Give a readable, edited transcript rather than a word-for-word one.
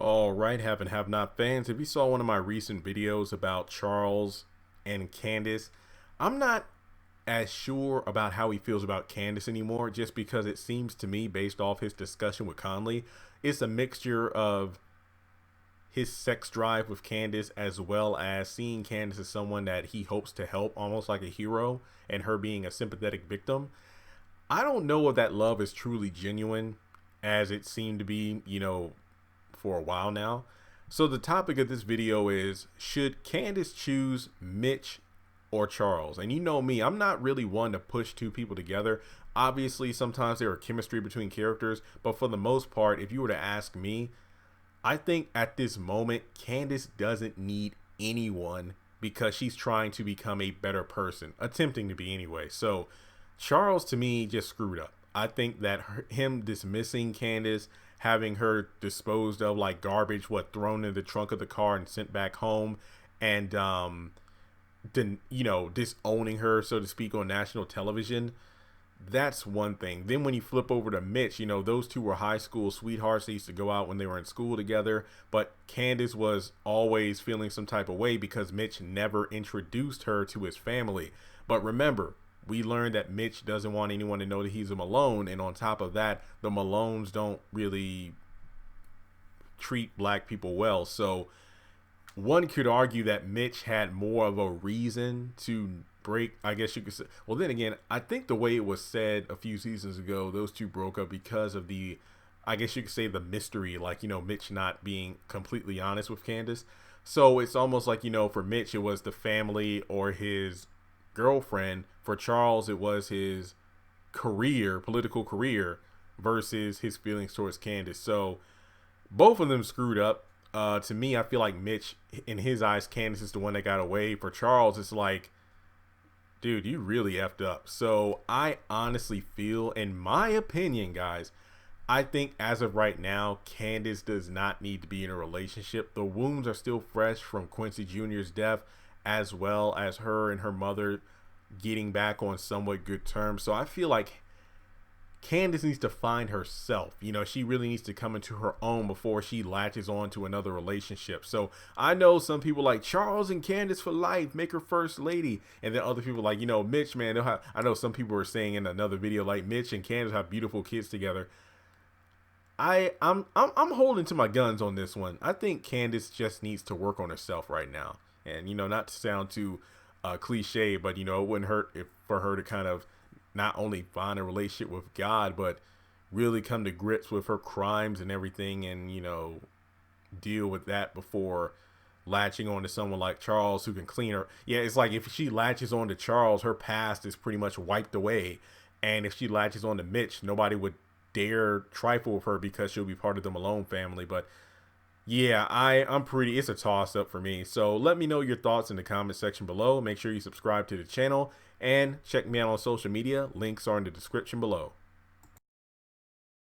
All right, have and have not fans. If you saw one of my recent videos about Charles and Candace, I'm not as sure about how he feels about Candace anymore, just because it seems to me, based off his discussion with Conley, it's a mixture of his sex drive with Candace as well as seeing Candace as someone that he hopes to help, almost like a hero, and her being a sympathetic victim. I don't know if that love is truly genuine, as it seemed to be, for a while now. So the topic of this video is, should Candace choose Mitch or Charles? And you know me, I'm not really one to push two people together. Obviously, sometimes there are chemistry between characters, but for the most part, if you were to ask me, I think at this moment, Candace doesn't need anyone because she's trying to become a better person, attempting to be anyway. So Charles, to me, just screwed up. I think that him dismissing Candace, having her disposed of like garbage, thrown in the trunk of the car and sent back home, and then disowning her, so to speak, on national television. That's one thing. Then when you flip over to Mitch, those two were high school sweethearts. They used to go out when they were in school together. But Candace was always feeling some type of way because Mitch never introduced her to his family. But remember, we learned that Mitch doesn't want anyone to know that he's a Malone. And on top of that, the Malones don't really treat black people well. So one could argue that Mitch had more of a reason to break, I guess you could say. Well, then again, I think the way it was said a few seasons ago, those two broke up because of the, I guess you could say, the mystery, like, Mitch not being completely honest with Candace. So it's almost like, for Mitch, it was the family or his girlfriend. For Charles, it was his career, political career, versus his feelings towards Candace. So both of them screwed up. To me, I feel like Mitch, in his eyes, Candace is the one that got away. For Charles, it's like, dude, you really effed up. So I honestly feel, in my opinion, guys, I think as of right now, Candace does not need to be in a relationship. The wounds are still fresh from Quincy Jr.'s death, as well as her and her mother getting back on somewhat good terms. So I feel like Candace needs to find herself. She really needs to come into her own before she latches on to another relationship. So I know some people like Charles and Candace for life, make her first lady. And then other people like, Mitch, man, I know some people were saying in another video, like, Mitch and Candace have beautiful kids together. I'm holding to my guns on this one. I think Candace just needs to work on herself right now. And, not to sound too cliche, but, it wouldn't hurt for her to kind of not only find a relationship with God, but really come to grips with her crimes and everything, and deal with that before latching on to someone like Charles who can clean her. Yeah, it's like if she latches on to Charles, her past is pretty much wiped away, and if she latches on to Mitch, nobody would dare trifle with her because she'll be part of the Malone family. But yeah, it's a toss up for me. So let me know your thoughts in the comment section below. Make sure you subscribe to the channel and check me out on social media. Links are in the description below.